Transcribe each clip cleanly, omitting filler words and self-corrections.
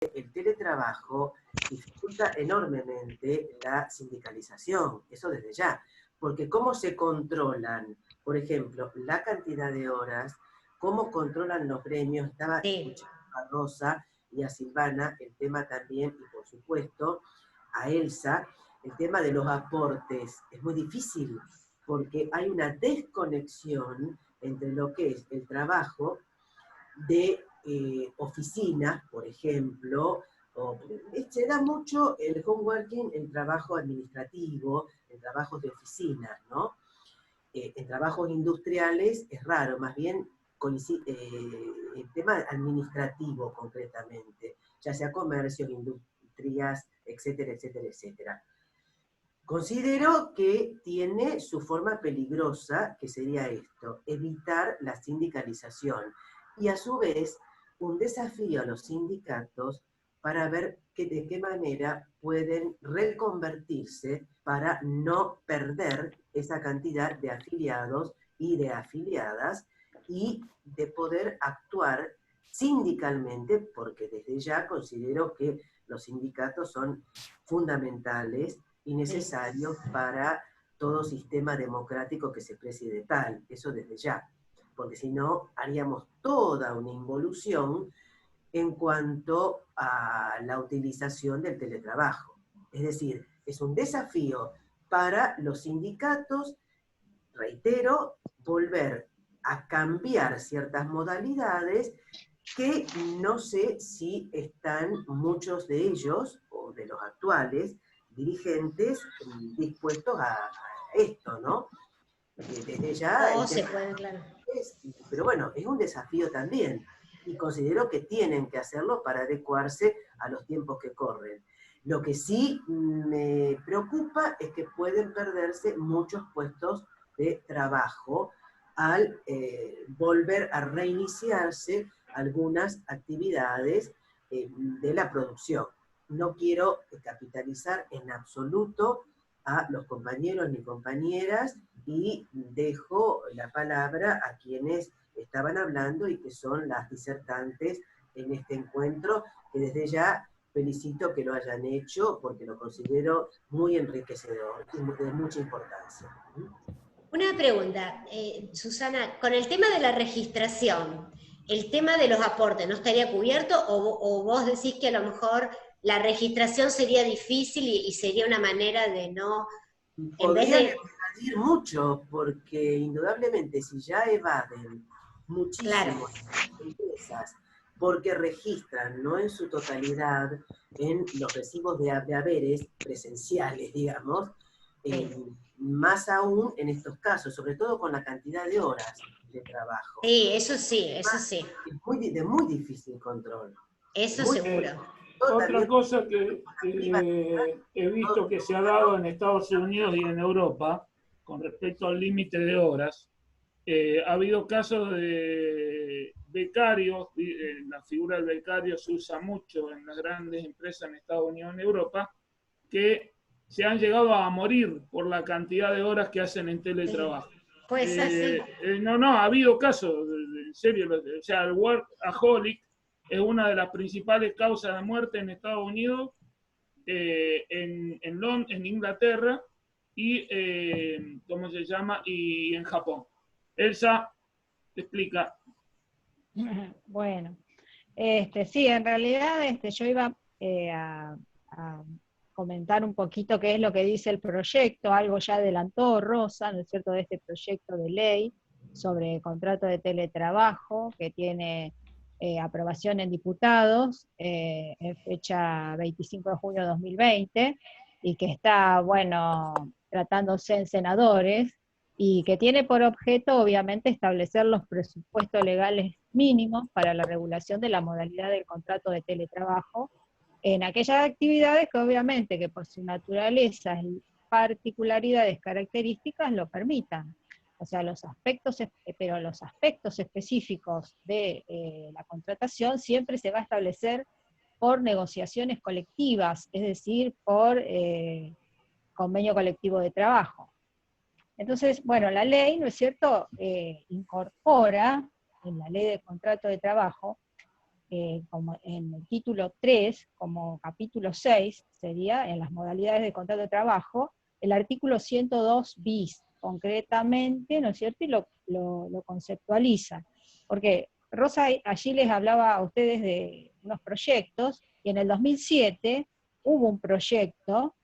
el teletrabajo dificulta enormemente la sindicalización, eso desde ya, porque cómo se controlan, por ejemplo, la cantidad de horas, cómo controlan los gremios. Estaba Sí. escuchando a Rosa y a Silvana el tema también, y por supuesto a Elsa, el tema de los aportes. Es muy difícil, porque hay una desconexión entre lo que es el trabajo de oficinas, por ejemplo, se da mucho el home working, el trabajo administrativo, el trabajo de oficinas, ¿no? En trabajos industriales es raro, más bien el tema administrativo concretamente, ya sea comercios, industrias, etcétera, etcétera, etcétera. Considero que tiene su forma peligrosa, que sería esto, evitar la sindicalización, y a su vez un desafío a los sindicatos para ver de qué manera pueden reconvertirse para no perder esa cantidad de afiliados y de afiliadas, y de poder actuar sindicalmente, porque desde ya considero que los sindicatos son fundamentales y necesarios para todo sistema democrático que se precie de tal, eso desde ya, porque si no haríamos toda una involución en cuanto a la utilización del teletrabajo. Es decir, es un desafío para los sindicatos, reitero, volver a cambiar ciertas modalidades que no sé si están muchos de ellos, o de los actuales dirigentes, dispuestos a esto, ¿no? Desde ya O el se tema pueden, claro. es, pero bueno, es un desafío también, y considero que tienen que hacerlo para adecuarse a los tiempos que corren. Lo que sí me preocupa es que pueden perderse muchos puestos de trabajo al volver a reiniciarse algunas actividades de la producción. No quiero capitalizar en absoluto a los compañeros ni compañeras, y dejo la palabra a quienes estaban hablando y que son las disertantes en este encuentro, que desde ya felicito que lo hayan hecho porque lo considero muy enriquecedor y de mucha importancia. Una pregunta, Susana, con el tema de la registración, ¿el tema de los aportes no estaría cubierto o vos decís que a lo mejor la registración sería difícil y sería una manera de no, en vez Podrían de, evadir mucho, porque indudablemente si ya evaden claro, muchísimo las empresas, porque registran, no en su totalidad, en los recibos de haberes presenciales, digamos, sí, más aún en estos casos, sobre todo con la cantidad de horas de trabajo. sí, eso sí, Es de muy difícil control. eso Muy seguro. difícil, Otra también cosa con la privacidad, que he todo visto que se ha bueno, dado en Estados Unidos y en Europa con respecto al límite de horas, ha habido casos de becarios, la figura del becario se usa mucho en las grandes empresas en Estados Unidos y en Europa, que se han llegado a morir por la cantidad de horas que hacen en Sí, teletrabajo. puede ser, sí. No, ha habido casos, en serio, o sea, el workaholic es una de las principales causas de muerte en Estados Unidos, en Inglaterra y, ¿cómo se llama? Y en Japón. Elsa te explica. Bueno, sí, en realidad yo iba a comentar un poquito qué es lo que dice el proyecto, algo ya adelantó Rosa, ¿no es cierto?, de este proyecto de ley sobre contrato de teletrabajo que tiene aprobación en diputados en fecha 25 de junio de 2020 y que está, bueno, tratándose en senadores y que tiene por objeto, obviamente, establecer los presupuestos legales mínimos para la regulación de la modalidad del contrato de teletrabajo en aquellas actividades que obviamente que por su naturaleza y particularidades características lo permitan. O sea, pero los aspectos específicos de la contratación siempre se va a establecer por negociaciones colectivas, es decir, por convenio colectivo de trabajo. Entonces, bueno, la ley, ¿no es cierto?, incorpora en la ley de contrato de trabajo como en el título 3, como capítulo 6, sería en las modalidades de contrato de trabajo, el artículo 102 bis, concretamente, ¿no es cierto? Y lo conceptualiza. Porque Rosa allí les hablaba a ustedes de unos proyectos, y en el 2007 hubo un proyecto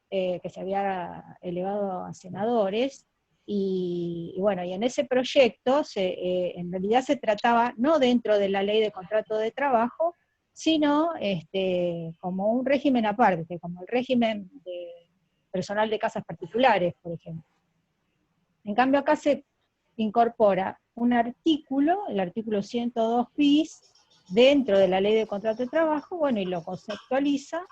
que se había elevado a senadores, y bueno, y en ese proyecto en realidad se trataba no dentro de la ley de contrato de trabajo, sino como un régimen aparte, como el régimen de personal de casas particulares, por ejemplo. En cambio acá se incorpora un artículo, el artículo 102 bis, dentro de la ley de contrato de trabajo, bueno, y lo conceptualiza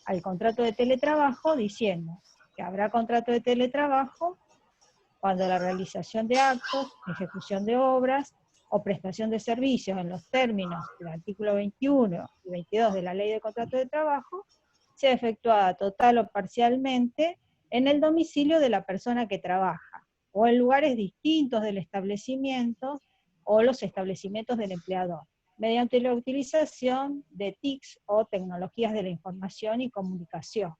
al contrato de teletrabajo diciendo que habrá contrato de teletrabajo cuando la realización de actos, ejecución de obras o prestación de servicios en los términos del artículo 21 y 22 de la Ley de Contrato de Trabajo sea efectuada total o parcialmente en el domicilio de la persona que trabaja, o en lugares distintos del establecimiento o los establecimientos del empleador, mediante la utilización de TICs o tecnologías de la información y comunicación.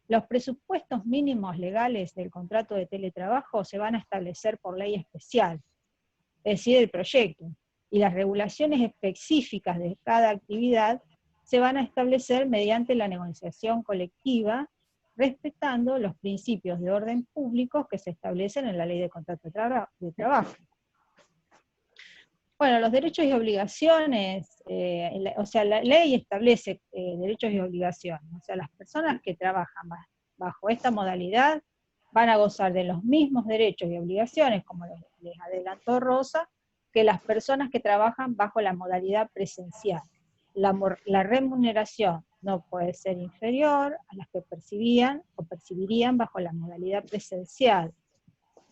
Los presupuestos mínimos legales del contrato de teletrabajo se van a establecer por ley especial, es decir, el proyecto, y las regulaciones específicas de cada actividad se van a establecer mediante la negociación colectiva, respetando los principios de orden público que se establecen en la ley de contrato de trabajo. Bueno, los derechos y obligaciones, o sea, la ley establece derechos y obligaciones, o sea, las personas que trabajan bajo esta modalidad van a gozar de los mismos derechos y obligaciones, como les adelantó Rosa, que las personas que trabajan bajo la modalidad presencial. La remuneración no puede ser inferior a las que percibían o percibirían bajo la modalidad presencial,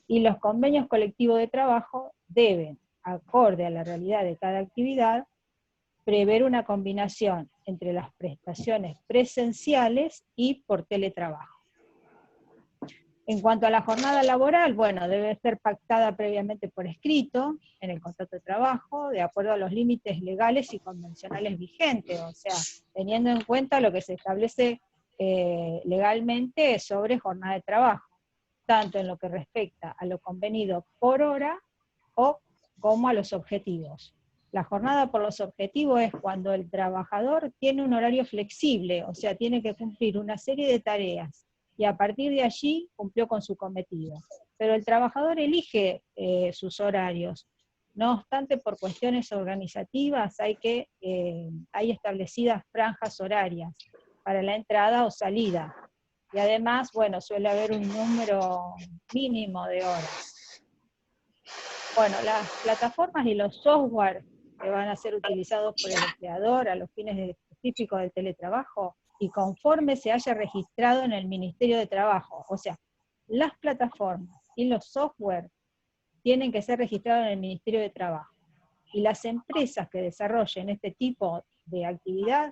y los convenios colectivos de trabajo deben, acorde a la realidad de cada actividad, prever una combinación entre las prestaciones presenciales y por teletrabajo. En cuanto a la jornada laboral, bueno, debe ser pactada previamente por escrito en el contrato de trabajo, de acuerdo a los límites legales y convencionales vigentes, o sea, teniendo en cuenta lo que se establece legalmente sobre jornada de trabajo, tanto en lo que respecta a lo convenido por hora o como a los objetivos. La jornada por los objetivos es cuando el trabajador tiene un horario flexible, o sea, tiene que cumplir una serie de tareas, y a partir de allí cumplió con su cometido. Pero el trabajador elige sus horarios. No obstante, por cuestiones organizativas hay establecidas franjas horarias para la entrada o salida. Y además, bueno, suele haber un número mínimo de horas. Bueno, las plataformas y los software que van a ser utilizados por el empleador a los fines específicos del teletrabajo, y conforme se haya registrado en el Ministerio de Trabajo. O sea, las plataformas y los software tienen que ser registrados en el Ministerio de Trabajo. Y las empresas que desarrollen este tipo de actividad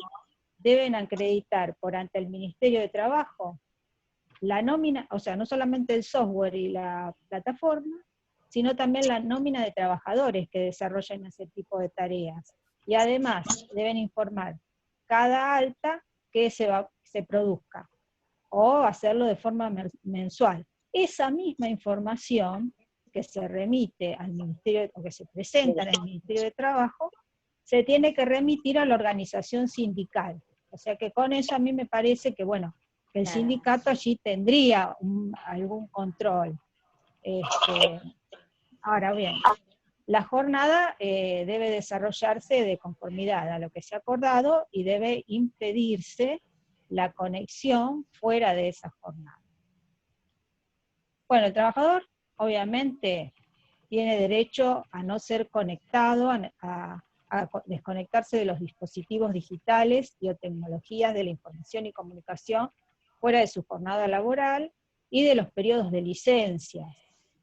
deben acreditar por ante el Ministerio de Trabajo la nómina, o sea, no solamente el software y la plataforma, sino también la nómina de trabajadores que desarrollen ese tipo de tareas. Y además deben informar cada alta que se produzca, o hacerlo de forma mensual. Esa misma información que se remite al Ministerio, o que se presenta en el Ministerio de Trabajo, se tiene que remitir a la organización sindical. O sea que con eso a mí me parece que, bueno, que el sindicato allí tendría algún control. Ahora bien, la jornada debe desarrollarse de conformidad a lo que se ha acordado, y debe impedirse la conexión fuera de esa jornada. Bueno, el trabajador obviamente tiene derecho a no ser conectado, a desconectarse de los dispositivos digitales y o tecnologías de la información y comunicación fuera de su jornada laboral y de los periodos de licencias,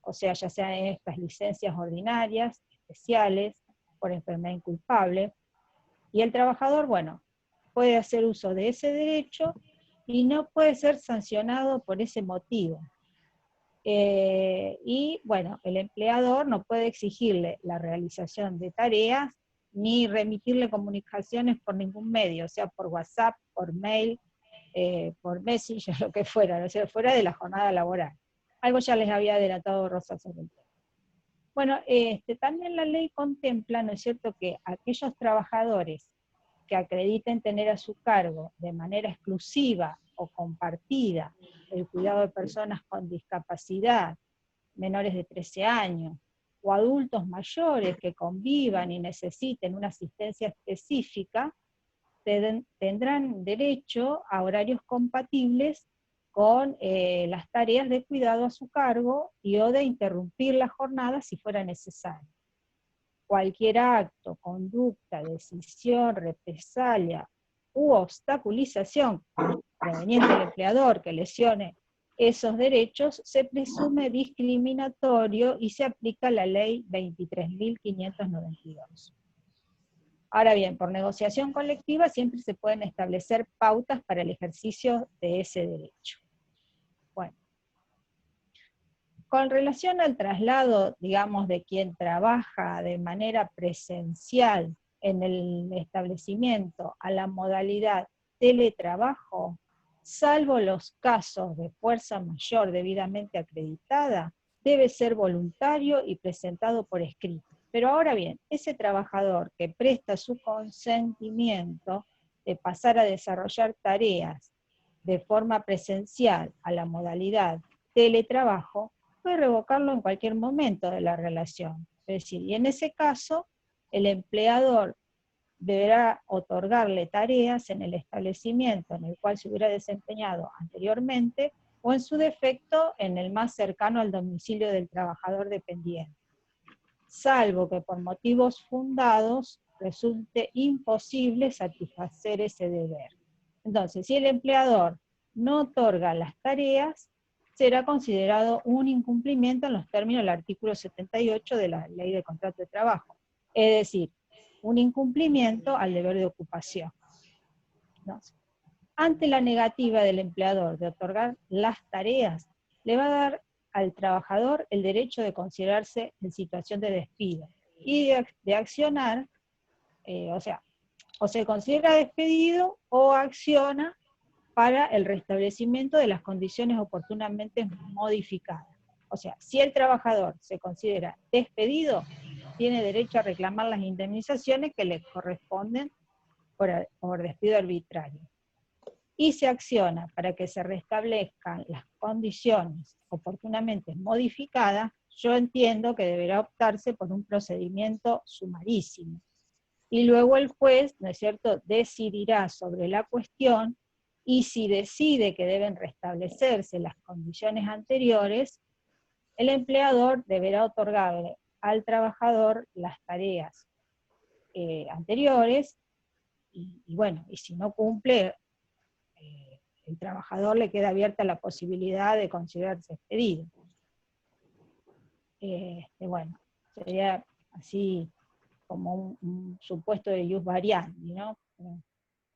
o sea, ya sean estas licencias ordinarias, especiales, por enfermedad inculpable, y el trabajador, bueno, puede hacer uso de ese derecho y no puede ser sancionado por ese motivo. Y bueno, el empleador no puede exigirle la realización de tareas ni remitirle comunicaciones por ningún medio, o sea, por WhatsApp, por mail, por Messenger, lo que fuera, o sea, fuera de la jornada laboral. Algo ya les había adelantado Rosa sobre el tema. Bueno, también la ley contempla, ¿no es cierto?, que aquellos trabajadores que acrediten tener a su cargo de manera exclusiva o compartida el cuidado de personas con discapacidad, menores de 13 años, o adultos mayores que convivan y necesiten una asistencia específica, tendrán derecho a horarios compatibles con las tareas de cuidado a su cargo y o de interrumpir la jornada si fuera necesario. Cualquier acto, conducta, decisión, represalia u obstaculización proveniente del empleador que lesione esos derechos se presume discriminatorio y se aplica la ley 23.592. Ahora bien, por negociación colectiva siempre se pueden establecer pautas para el ejercicio de ese derecho. Bueno, con relación al traslado, digamos, de quien trabaja de manera presencial en el establecimiento a la modalidad teletrabajo, salvo los casos de fuerza mayor debidamente acreditada, debe ser voluntario y presentado por escrito. Pero ahora bien, ese trabajador que presta su consentimiento de pasar a desarrollar tareas de forma presencial a la modalidad teletrabajo, puede revocarlo en cualquier momento de la relación. Es decir, y en ese caso, el empleador deberá otorgarle tareas en el establecimiento en el cual se hubiera desempeñado anteriormente, o en su defecto, en el más cercano al domicilio del trabajador dependiente, salvo que por motivos fundados resulte imposible satisfacer ese deber. Entonces, si el empleador no otorga las tareas, será considerado un incumplimiento en los términos del artículo 78 de la Ley de Contrato de Trabajo. Es decir, un incumplimiento al deber de ocupación. Entonces, ante la negativa del empleador de otorgar las tareas, le va a dar al trabajador el derecho de considerarse en situación de despido y de accionar, o se considera despedido o acciona para el restablecimiento de las condiciones oportunamente modificadas. O sea, si el trabajador se considera despedido, tiene derecho a reclamar las indemnizaciones que le corresponden por despido arbitrario. Y se acciona para que se restablezcan las condiciones oportunamente modificadas, yo entiendo que deberá optarse por un procedimiento sumarísimo. Y luego el juez, ¿no es cierto?, decidirá sobre la cuestión, y si decide que deben restablecerse las condiciones anteriores, el empleador deberá otorgarle al trabajador las tareas anteriores, y bueno, y si no cumple, el trabajador le queda abierta la posibilidad de considerarse despedido. Bueno, sería así como un supuesto de ius variandi, ¿no?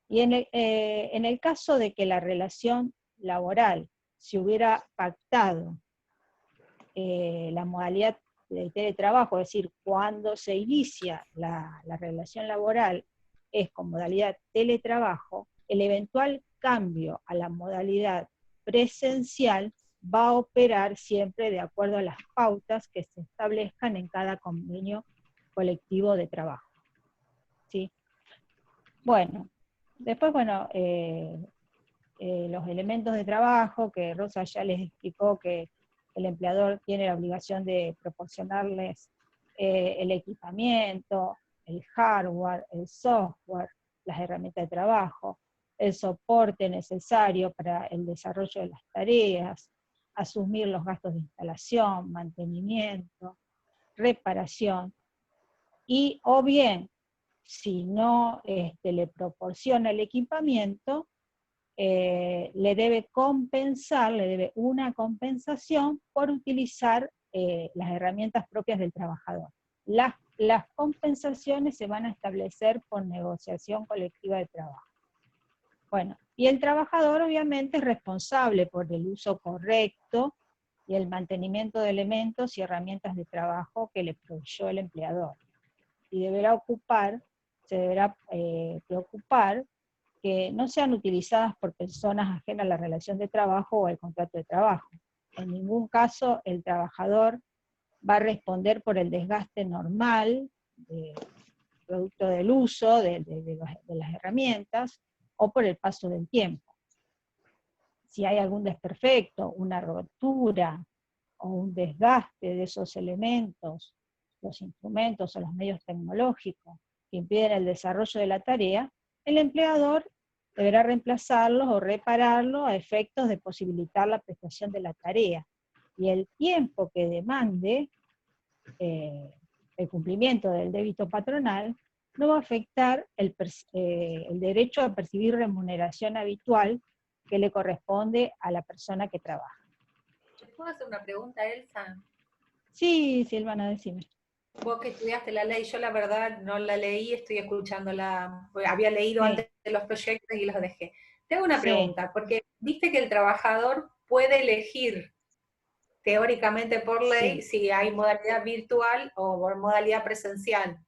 Y en el caso de que la relación laboral se hubiera pactado la modalidad de teletrabajo, es decir, cuando se inicia la relación laboral es con modalidad teletrabajo, el eventual cambio a la modalidad presencial va a operar siempre de acuerdo a las pautas que se establezcan en cada convenio colectivo de trabajo. ¿Sí? Bueno, después, bueno, los elementos de trabajo, que Rosa ya les explicó que el empleador tiene la obligación de proporcionarles el equipamiento, el hardware, el software, las herramientas de trabajo, el soporte necesario para el desarrollo de las tareas, asumir los gastos de instalación, mantenimiento, reparación, y o bien, si no le proporciona el equipamiento, le debe una compensación por utilizar las herramientas propias del trabajador. Las compensaciones se van a establecer por negociación colectiva de trabajo. Bueno, y el trabajador obviamente es responsable por el uso correcto y el mantenimiento de elementos y herramientas de trabajo que le proveyó el empleador, y deberá ocupar se deberá preocupar que no sean utilizadas por personas ajenas a la relación de trabajo o al contrato de trabajo. En ningún caso el trabajador va a responder por el desgaste normal, producto del uso de las herramientas, o por el paso del tiempo. Si hay algún desperfecto, una rotura, o un desgaste de esos elementos, los instrumentos o los medios tecnológicos que impiden el desarrollo de la tarea, el empleador deberá reemplazarlos o repararlos a efectos de posibilitar la prestación de la tarea. Y el tiempo que demande el cumplimiento del débito patronal no va a afectar el derecho a percibir remuneración habitual que le corresponde a la persona que trabaja. ¿Puedo hacer una pregunta, Elsa? Sí, Silvana, decime. Vos que estudiaste la ley, yo la verdad no la leí, estoy escuchándola, había leído antes de los proyectos y los dejé. Te hago una pregunta, porque viste que el trabajador puede elegir teóricamente por ley si hay modalidad virtual o por modalidad presencial.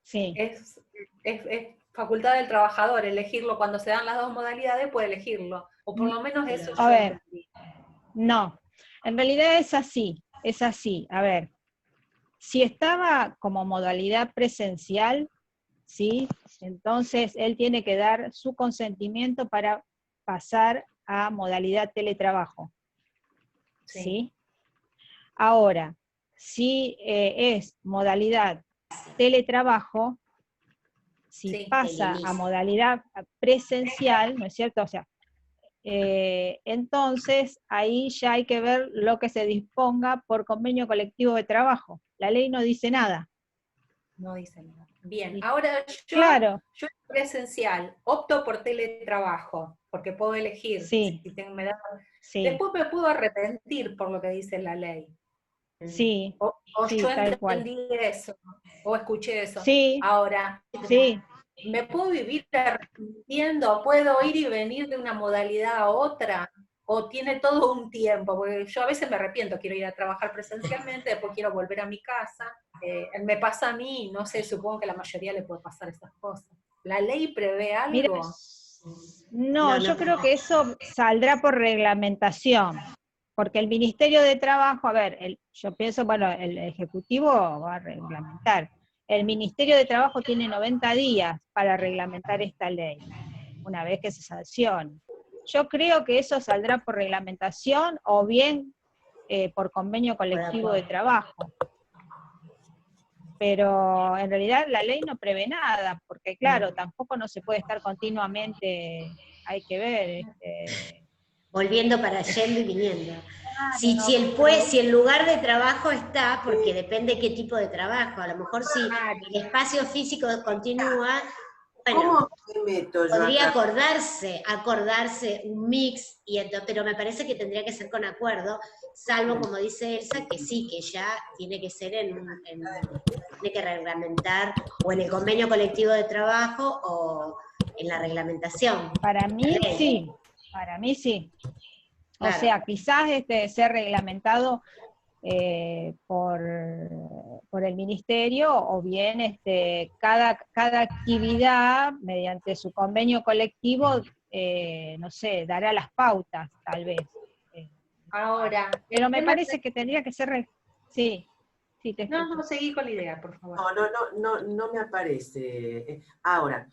Sí. Es facultad del trabajador elegirlo, cuando se dan las dos modalidades puede elegirlo, o por lo menos eso A yo ver, entendí. no, en realidad es así, a ver, si estaba como modalidad presencial, ¿sí? Entonces él tiene que dar su consentimiento para pasar a modalidad teletrabajo, ¿sí? Ahora, si es modalidad teletrabajo, si pasa a modalidad presencial, ¿no es cierto? O sea, entonces ahí ya hay que ver lo que se disponga por convenio colectivo de trabajo. La ley no dice nada. No dice nada. Bien, ahora yo presencial, opto por teletrabajo, porque puedo elegir. Sí. Sí. Después me puedo arrepentir por lo que dice la ley. Sí. O sí, yo entendí eso, o escuché eso. Sí. Ahora, sí. ¿me puedo vivir arrepintiendo? ¿Puedo ir y venir de una modalidad a otra? ¿O tiene todo un tiempo? Porque yo a veces me arrepiento, quiero ir a trabajar presencialmente, después quiero volver a mi casa. Me pasa a mí, no sé, supongo que a la mayoría le puede pasar esas cosas. ¿La ley prevé algo? Mira, no, yo creo que eso saldrá por reglamentación, porque el Ministerio de Trabajo, a ver, yo pienso, bueno, el Ejecutivo va a reglamentar. El Ministerio de Trabajo tiene 90 días para reglamentar esta ley, una vez que se sancione. Yo creo que eso saldrá por reglamentación o bien por convenio colectivo de trabajo. Pero en realidad la ley no prevé nada, porque claro, tampoco no se puede estar continuamente, hay que ver. Volviendo para yendo y viniendo. Si el lugar de trabajo está, porque depende qué tipo de trabajo, a lo mejor si el espacio físico continúa, bueno, podría acordarse un mix, pero me parece que tendría que ser con acuerdo, salvo como dice Elsa, que sí, que ya tiene que ser tiene que reglamentar o en el convenio colectivo de trabajo o en la reglamentación. Para mí sí. Claro. O sea, quizás ser reglamentado por el ministerio, o bien cada actividad, mediante su convenio colectivo, no sé, dará las pautas, tal vez. Ahora. Pero me parece que tendría que ser... Sí, te escucho. No, seguí con la idea, por favor. No me aparece. Ahora,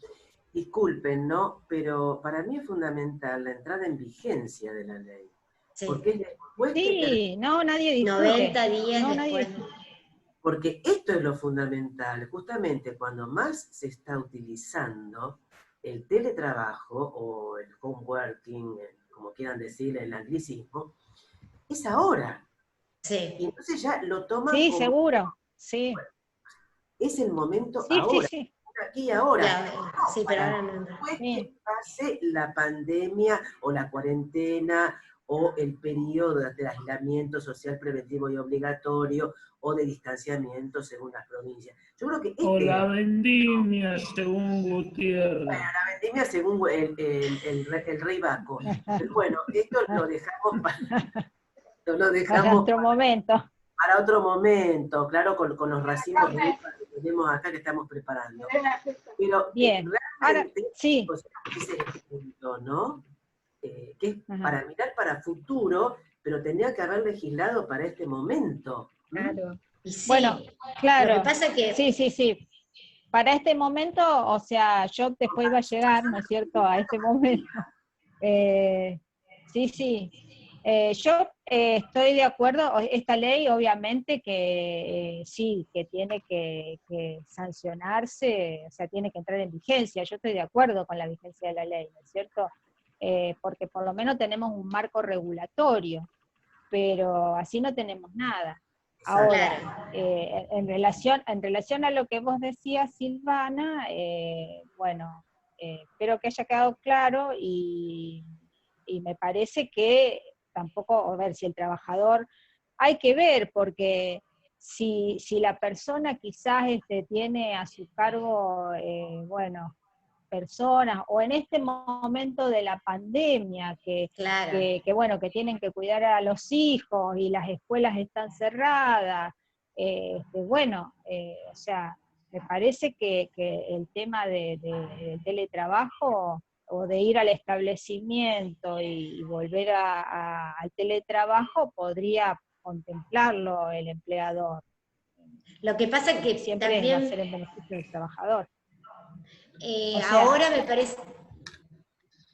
disculpen, ¿no? Pero para mí es fundamental la entrada en vigencia de la ley. Sí. Porque es después nadie discute. 90 días después. Porque esto es lo fundamental, justamente cuando más se está utilizando el teletrabajo o el home working, como quieran decir, el anglicismo, es ahora. Sí. Y entonces ya lo toman como... seguro. Sí. Es el momento ahora. Sí. Aquí y ahora. Sí, pero ahora no. Después que pase la pandemia o la cuarentena o el periodo de aislamiento social preventivo y obligatorio o de distanciamiento según las provincias. Yo creo que o la vendimia según Gutiérrez. Bueno, la vendimia según el rey Baco. Pero bueno, esto lo dejamos para otro momento. Para otro momento, claro, con los racimos tenemos acá que estamos preparando. Pero bien, ahora, sí. Ese es el punto, ¿no? Que es Ajá. para mirar para futuro, pero tendría que haber legislado para este momento. Claro. Y sí, Bueno, claro. lo que pasa es que... Sí. Para este momento, o sea, yo después iba a llegar, ¿no es cierto?, a este momento. Sí. Yo estoy de acuerdo, esta ley obviamente que sí, que tiene que sancionarse, o sea, tiene que entrar en vigencia. Yo estoy de acuerdo con la vigencia de la ley, ¿no es cierto? Porque por lo menos tenemos un marco regulatorio, pero así no tenemos nada. Ahora, en relación a lo que vos decías, Silvana, bueno, espero que haya quedado claro y me parece que tampoco, a ver, si el trabajador, hay que ver, porque si la persona quizás tiene a su cargo, bueno, personas, o en este momento de la pandemia, Claro. bueno, que tienen que cuidar a los hijos y las escuelas están cerradas, bueno, o sea, me parece que el tema de teletrabajo o de ir al establecimiento y volver al teletrabajo podría contemplarlo el empleador. Lo que pasa es que Siempre también... va a ser en beneficio del trabajador. O sea, ahora me parece...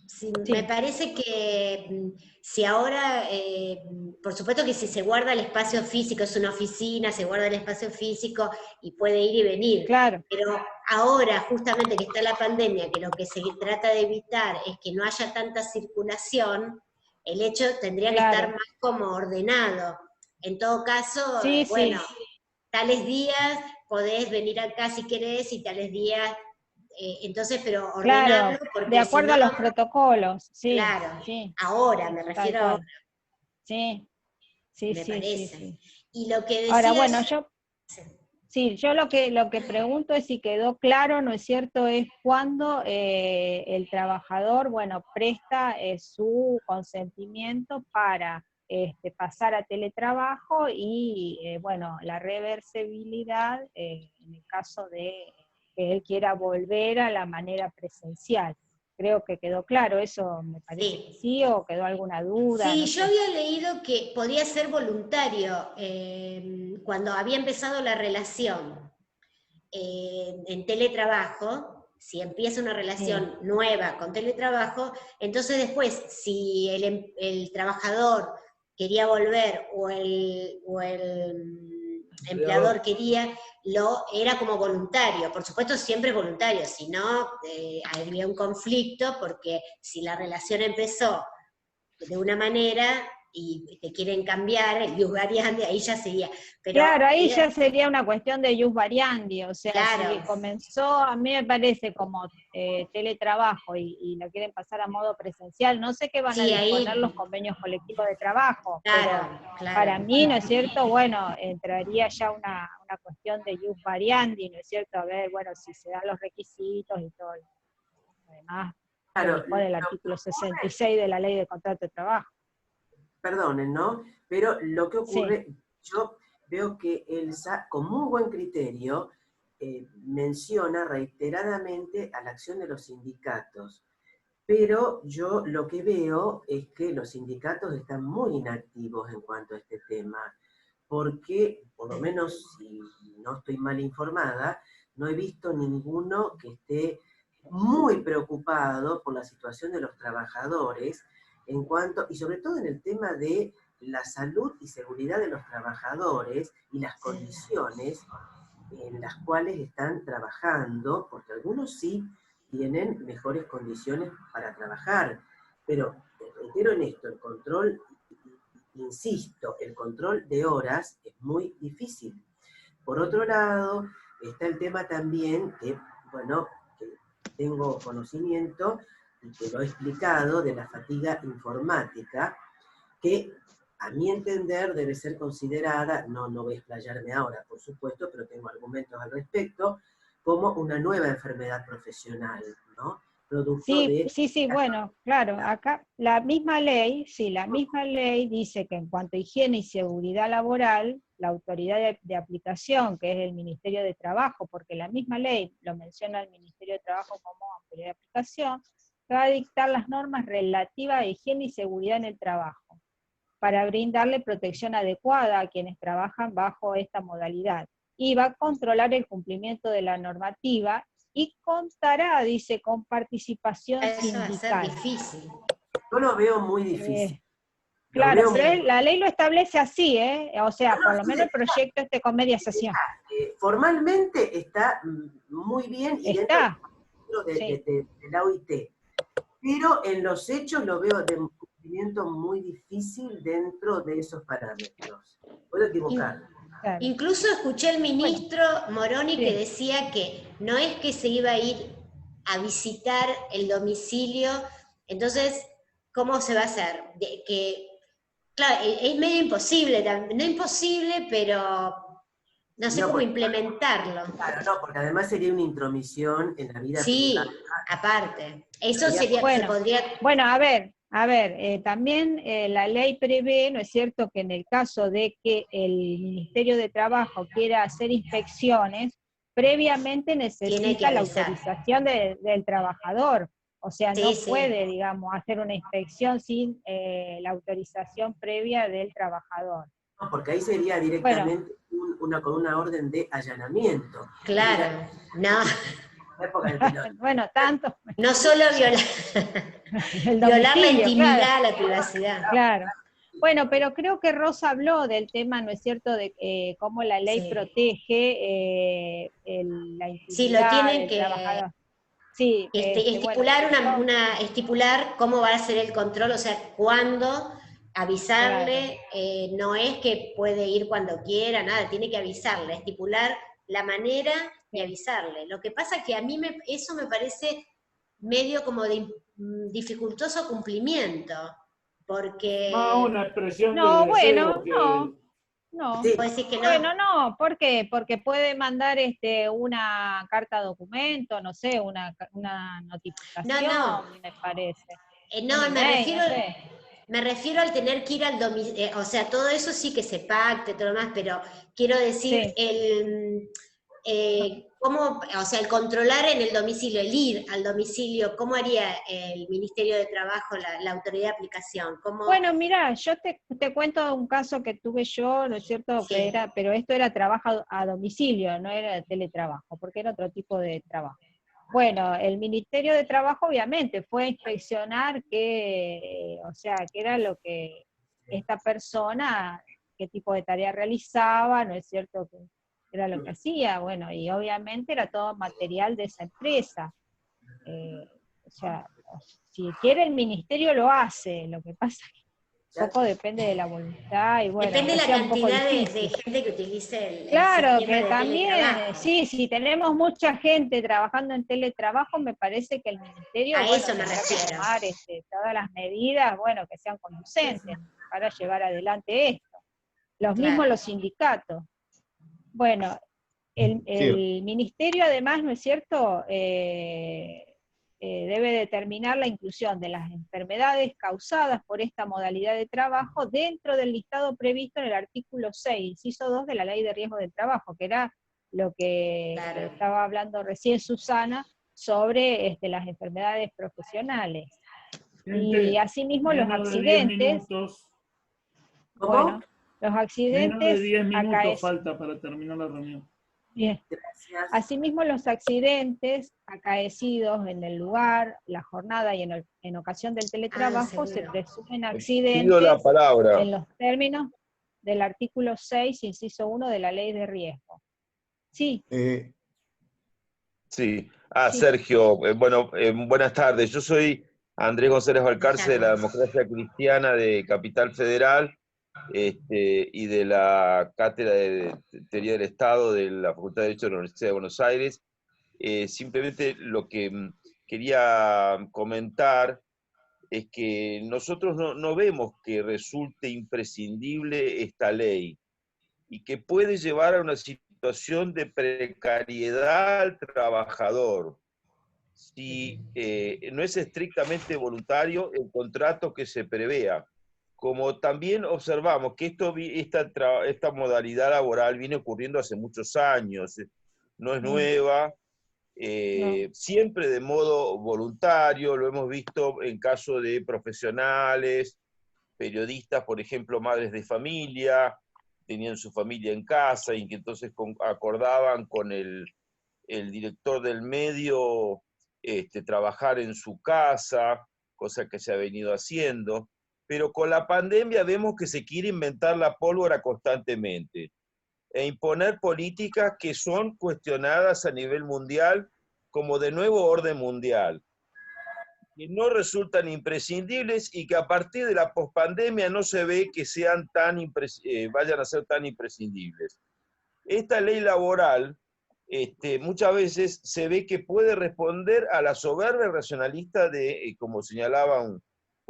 Sí, sí. Me parece que si ahora, por supuesto que si se guarda el espacio físico, es una oficina, se guarda el espacio físico y puede ir y venir. Claro. Pero ahora, justamente que está la pandemia, que lo que se trata de evitar es que no haya tanta circulación, el hecho tendría que estar más como ordenado. En todo caso, Sí, bueno, tales días podés venir acá si querés y tales días... entonces, pero ordenarlo, claro, porque de acuerdo si no, a los protocolos, sí. claro, Sí, ahora me refiero a... Sí, me parece. Sí. Y lo que Ahora, decías... bueno, yo lo que pregunto es si quedó claro, ¿no es cierto?, es cuando el trabajador, bueno, presta su consentimiento para pasar a teletrabajo y, bueno, la reversibilidad en el caso de que él quiera volver a la manera presencial. Creo que quedó claro, eso me parece que sí, o quedó alguna duda. Sí, no yo sé. había leído que podía ser voluntario cuando había empezado la relación en teletrabajo. Si empieza una relación nueva con teletrabajo, entonces después, si el trabajador quería volver o el empleador quería, era como voluntario. Por supuesto, siempre es voluntario, si no, habría un conflicto, porque si la relación empezó de una manera y te quieren cambiar, el ius variandi, ahí ya sería. Pero, claro, ahí ya sería una cuestión de ius variandi, o sea, claro. si comenzó, a mí me parece como teletrabajo y lo quieren pasar a modo presencial, no sé qué van a disponer ahí, los convenios colectivos de trabajo, claro, pero para mí, ¿no es cierto? Bueno, entraría ya una cuestión de ius variandi, ¿no es cierto? A ver, bueno, si se dan los requisitos y todo lo demás, que dispone el artículo 66 de la Ley de Contrato de Trabajo. Perdonen, ¿no? Pero lo que ocurre, yo veo que Elsa, con muy buen criterio, menciona reiteradamente a la acción de los sindicatos. Pero yo lo que veo es que los sindicatos están muy inactivos en cuanto a este tema, porque, por lo menos si no estoy mal informada, no he visto ninguno que esté muy preocupado por la situación de los trabajadores, en cuanto, y sobre todo en el tema de la salud y seguridad de los trabajadores y las condiciones en las cuales están trabajando, porque algunos sí tienen mejores condiciones para trabajar, pero reitero en esto, el control, insisto, el control de horas es muy difícil. Por otro lado, está el tema también que, bueno, que tengo conocimiento y que lo he explicado, de la fatiga informática, que a mi entender debe ser considerada, no voy a explayarme ahora, por supuesto, pero tengo argumentos al respecto, como una nueva enfermedad profesional, ¿no? Producto de... Sí, bueno, claro, acá la misma ley dice que en cuanto a higiene y seguridad laboral, la autoridad de aplicación, que es el Ministerio de Trabajo, porque la misma ley lo menciona el Ministerio de Trabajo como autoridad de aplicación, que va a dictar las normas relativas a higiene y seguridad en el trabajo, para brindarle protección adecuada a quienes trabajan bajo esta modalidad. Y va a controlar el cumplimiento de la normativa y contará, dice, con participación Eso va a ser sindical. difícil. Yo lo veo muy difícil. Lo Claro, veo pero muy- la ley lo establece así, o sea, No, por no, lo sí, menos el proyecto con mediación. formalmente está muy bien y dentro Está, sí. de la OIT, pero en los hechos lo veo de un cumplimiento muy difícil dentro de esos parámetros. Puedo equivocarme. Claro. Incluso escuché al ministro Moroni que sí. decía que no es que se iba a ir a visitar el domicilio, entonces, ¿cómo se va a hacer? Claro, es medio imposible, no imposible, pero no sé No, cómo porque, implementarlo. claro, no, porque además sería una intromisión en la vida privada. Sí, aparte. Eso Sería- sería, se Bueno, podría... bueno, a ver, también la ley prevé, ¿no es cierto?, que en el caso de que el Ministerio de Trabajo quiera hacer inspecciones, previamente Tiene que necesita la avisar. autorización del trabajador. O sea, Sí, no sí. puede, digamos, hacer una inspección sin la autorización previa del trabajador. No, porque ahí sería Bueno, directamente con una orden de allanamiento. Claro, no, En la época del piloto. bueno, tanto, no solo el violar la domicilio, claro. intimidad, la privacidad. Claro. Bueno, pero creo que Rosa habló del tema, ¿no es cierto?, de cómo la ley Sí. protege la Sí, lo intimidad tienen del que trabajador. Sí, bueno, estipular cómo va a ser el control, o sea, cuándo avisarle, no es que puede ir cuando quiera, nada, tiene que avisarle, estipular la manera y sí. avisarle. Lo que pasa que a mí eso me parece medio como de dificultoso cumplimiento, Más porque una expresión de No, deseo bueno, que... no. Sí, puedo decir que no. Bueno, no, ¿por qué? Porque puede mandar una carta documento, no sé, una No, notificación, me parece. Un no, email, no sé. me refiero al tener que ir al domicilio, o sea, todo eso sí que se pacte, todo lo más, pero quiero decir, Sí. cómo, o sea, el controlar en el domicilio, el ir al domicilio, ¿cómo haría el Ministerio de Trabajo, la autoridad de aplicación? Bueno, mira, yo te cuento un caso que tuve yo, ¿no es cierto? Sí. Pero esto era trabajo a domicilio, no era teletrabajo, porque era otro tipo de trabajo. Bueno, el Ministerio de Trabajo obviamente fue a inspeccionar o sea, qué era lo que esta persona, qué tipo de tarea realizaba, ¿no es cierto? Que era lo que hacía, bueno, y obviamente era todo material de esa empresa. O sea, si quiere el ministerio lo hace, lo que pasa es que un poco depende de la voluntad y bueno, Depende aunque de la sea un poco cantidad de difícil. gente que utilice el Claro, sistema que de también, teletrabajo. sí, si tenemos mucha gente trabajando en teletrabajo, me parece que el ministerio, A bueno, eso me tendrá que refiero. tomar todas las medidas, bueno, que sean conducentes para llevar adelante esto. Los mismos Claro. los sindicatos. Bueno, el Sí. ministerio además, ¿no es cierto?, debe determinar la inclusión de las enfermedades causadas por esta modalidad de trabajo dentro del listado previsto en el artículo 6, inciso 2 de la Ley de Riesgo del Trabajo, que era lo que Claro. estaba hablando recién Susana sobre las enfermedades profesionales. Gente, Y asimismo los menos de 10 accidentes, minutos, ¿cómo? bueno, los menos de accidentes 10 minutos acaecen. falta para terminar la reunión. Bien. Gracias. Asimismo, los accidentes acaecidos en el lugar, la jornada y en ocasión del teletrabajo se seguro. presumen Pido la accidentes palabra. en los términos del artículo 6, inciso 1 de la Ley de Riesgo. Sí, Sí. sí. Sergio, buenas tardes. Yo soy Andrés González Balcarce de la tardes. Democracia Cristiana de Capital Federal y de la Cátedra de Teoría del Estado de la Facultad de Derecho de la Universidad de Buenos Aires. Simplemente lo que quería comentar es que nosotros no vemos que resulte imprescindible esta ley y que puede llevar a una situación de precariedad al trabajador. Si no es estrictamente voluntario el contrato que se prevea. como también observamos que esta modalidad laboral viene ocurriendo hace muchos años, no es nueva, siempre de modo voluntario, lo hemos visto en caso de profesionales, periodistas, por ejemplo, madres de familia, tenían su familia en casa y que entonces acordaban con el director del medio trabajar en su casa, cosa que se ha venido haciendo, pero con la pandemia vemos que se quiere inventar la pólvora constantemente e imponer políticas que son cuestionadas a nivel mundial como de nuevo orden mundial, que no resultan imprescindibles y que a partir de la pospandemia no se ve que sean vayan a ser tan imprescindibles. Esta ley laboral muchas veces se ve que puede responder a la soberbia racionalista como señalaba un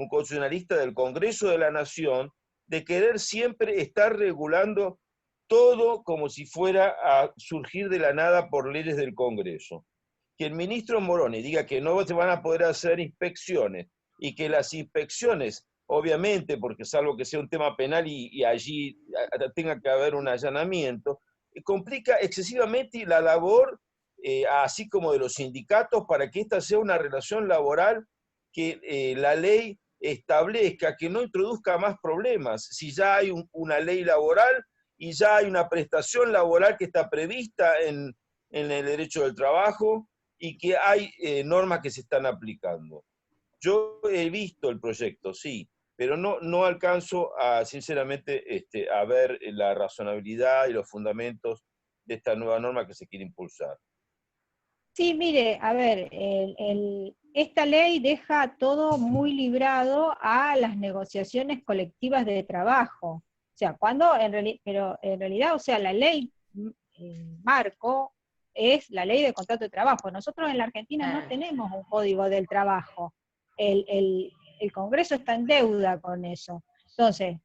constitucionalista del Congreso de la Nación, de querer siempre estar regulando todo como si fuera a surgir de la nada por leyes del Congreso. Que el ministro Moroni diga que no se van a poder hacer inspecciones y que las inspecciones, obviamente, porque salvo que sea un tema penal y allí tenga que haber un allanamiento, complica excesivamente la labor, así como de los sindicatos, para que esta sea una relación laboral que la ley establezca, que no introduzca más problemas. Si ya hay una ley laboral y ya hay una prestación laboral que está prevista en el derecho del trabajo y que hay normas que se están aplicando. Yo he visto el proyecto, sí, pero no alcanzo sinceramente a ver la razonabilidad y los fundamentos de esta nueva norma que se quiere impulsar. Sí, mire, a ver, esta ley deja todo muy librado a las negociaciones colectivas de trabajo. O sea, pero en realidad, o sea, la ley marco es la ley de contrato de trabajo. Nosotros en la Argentina no tenemos un código del trabajo. El Congreso está en deuda con eso. Entonces,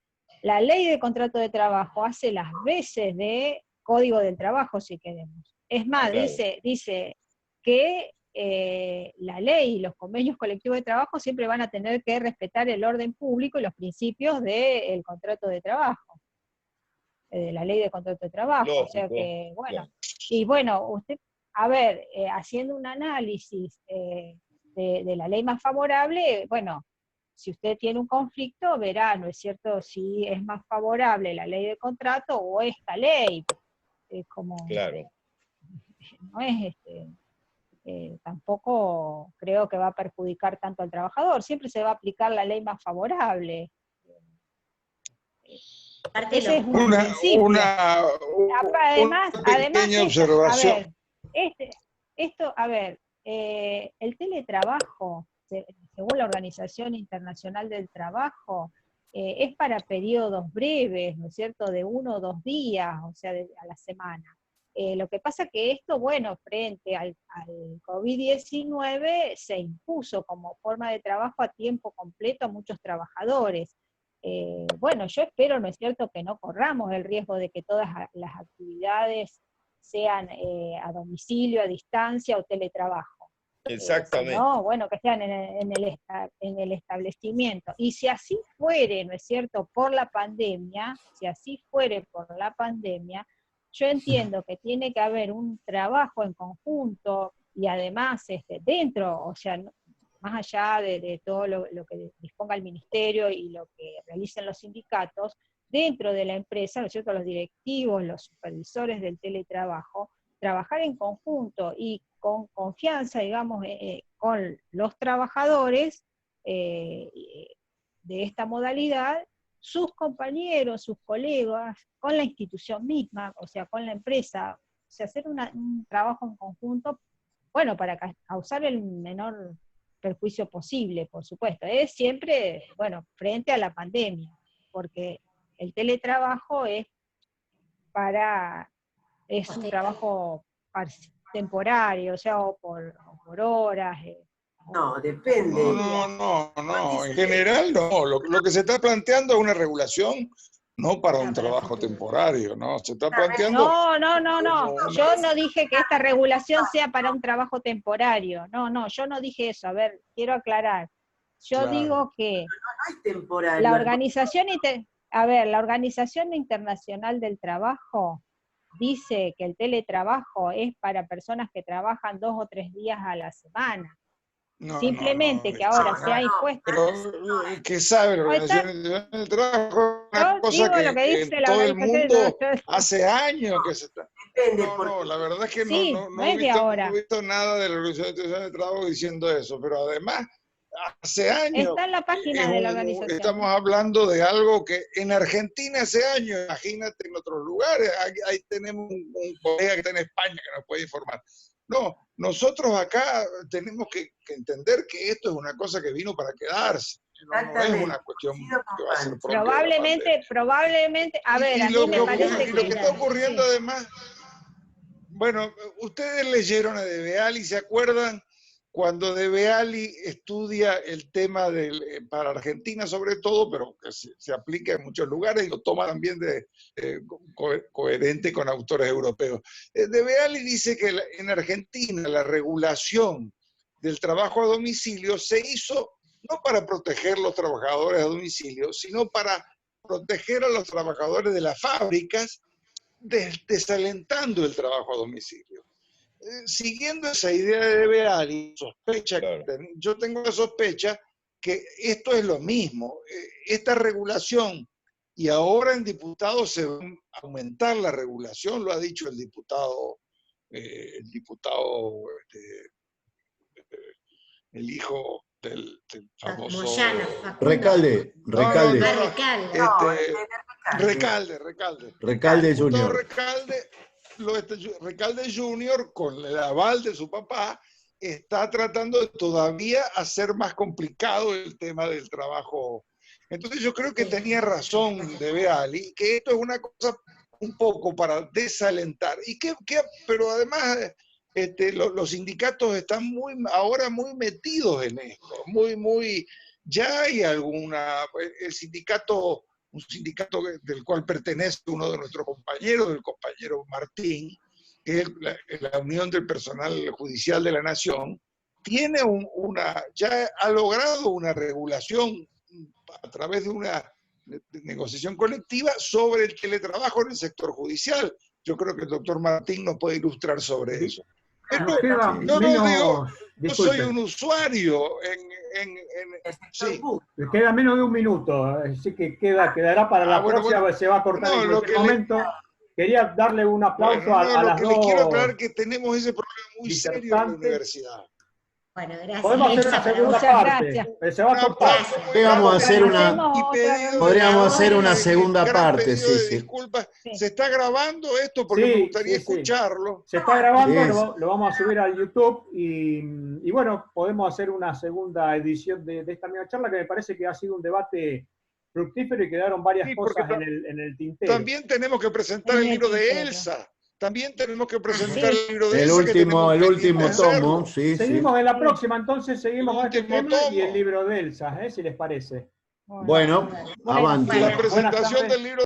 la ley de contrato de trabajo hace las veces de código del trabajo, si queremos. Es más, Claro. dice que la ley y los convenios colectivos de trabajo siempre van a tener que respetar el orden público y los principios del contrato de trabajo, de la ley de contrato de trabajo. Lógico, o sea que, bueno, claro. Y bueno, usted, a ver, haciendo un análisis de la ley más favorable, bueno, si usted tiene un conflicto, verá, ¿no es cierto?, si es más favorable la ley de contrato o esta ley. Es como, Claro. no es tampoco creo que va a perjudicar tanto al trabajador, siempre se va a aplicar la ley más favorable. Ese es un principio. Además, pequeña observación. A ver, el teletrabajo, según la Organización Internacional del Trabajo, es para periodos breves, ¿no es cierto?, de 1 o 2 días, o sea, a la semana. Lo que pasa que esto, bueno, frente al COVID-19 se impuso como forma de trabajo a tiempo completo a muchos trabajadores. Bueno, yo espero, ¿no es cierto?, que no corramos el riesgo de que todas las actividades sean a domicilio, a distancia o teletrabajo. Exactamente. No, bueno, que sean en el establecimiento. Y si así fuere, ¿no es cierto?, por la pandemia, yo entiendo que tiene que haber un trabajo en conjunto y además dentro, o sea, más allá de todo lo que disponga el ministerio y lo que realicen los sindicatos, dentro de la empresa, ¿no es cierto?, los directivos, los supervisores del teletrabajo, trabajar en conjunto y con confianza, digamos, con los trabajadores de esta modalidad, sus compañeros, sus colegas, con la institución misma, o sea, con la empresa, o sea, hacer un trabajo en conjunto, bueno, para causar el menor perjuicio posible, por supuesto. Es siempre, bueno, frente a la pandemia, porque el teletrabajo es un trabajo temporario, o sea, o por horas. No, depende. No, en general no. Lo que se está planteando es una regulación, no para un trabajo temporario, ¿no? Se está planteando... No. Yo no dije que esta regulación sea para un trabajo temporario. No, yo no dije eso. A ver, quiero aclarar. Yo Claro. digo que No es temporal. la Organización la Organización Internacional del Trabajo dice que el teletrabajo es para personas que trabajan 2 o 3 días a la semana. No, Simplemente que ahora se ha impuesto. Pero, ¿qué sabe la Ahí está. Organización del Trabajo? Una Yo cosa digo que lo que dice en la todo el Organización mundo del hace años que se está... Depende, No, porque la verdad es que Sí, no es de ahora. no he visto nada de la Organización Internacional del Trabajo diciendo eso, pero además, hace años Está en la página de la organización. estamos hablando de algo que en Argentina hace años, imagínate en otros lugares, ahí tenemos un colega que está en España que nos puede informar. No, nosotros acá tenemos que entender que esto es una cosa que vino para quedarse, no es una cuestión que va a ser propia de la pandemia. Probablemente, a ver, a mí me parece y lo que que... está ocurriendo sí. además, bueno, ustedes leyeron a De Beali, ¿se acuerdan? Cuando De Beali estudia el tema para Argentina sobre todo, pero que se aplica en muchos lugares y lo toma también coherente con autores europeos. De Beali dice que en Argentina la regulación del trabajo a domicilio se hizo no para proteger los trabajadores a domicilio, sino para proteger a los trabajadores de las fábricas, desalentando el trabajo a domicilio. Siguiendo esa idea de Beali, Claro. yo tengo la sospecha que esto es lo mismo. Esta regulación, y ahora en diputados se va a aumentar la regulación, lo ha dicho el diputado, el hijo del famoso... Moyano, Facundo. Recalde, Recalde. No, Recalde. Recalde Recalde Junior. Recalde Junior, con el aval de su papá, está tratando de todavía hacer más complicado el tema del trabajo. Entonces yo creo que tenía razón De Beali, que esto es una cosa un poco para desalentar. Pero además los sindicatos están ahora muy metidos en esto. Ya hay un sindicato del cual pertenece uno de nuestros compañeros, el compañero Martín, que es la Unión del Personal Judicial de la Nación, ya ha logrado una regulación a través de una negociación colectiva sobre el teletrabajo en el sector judicial. Yo creo que el doctor Martín nos puede ilustrar sobre eso. Yo soy un usuario Le queda menos de un minuto, así que quedará para la próxima, se va a cortar en cualquier momento. Quería darle un aplauso a las dos. Le quiero aclarar que tenemos ese problema muy serio en la universidad. Bueno, gracias. Podemos hacer una segunda parte. Se va a cortar. Podríamos hacer una segunda parte, sí. Disculpas, se está grabando esto porque me gustaría escucharlo. Se está grabando, lo vamos a subir al YouTube y bueno, podemos hacer una segunda edición de esta misma charla que me parece que ha sido un debate fructífero y quedaron varias cosas en el tintero. También tenemos que presentar el libro de Elsa. También tenemos que presentar el libro de Elsa. El último tomo, sí. Seguimos en la próxima, entonces seguimos con este tema y el libro de Elsa, si les parece. Bueno, avanti. La presentación del libro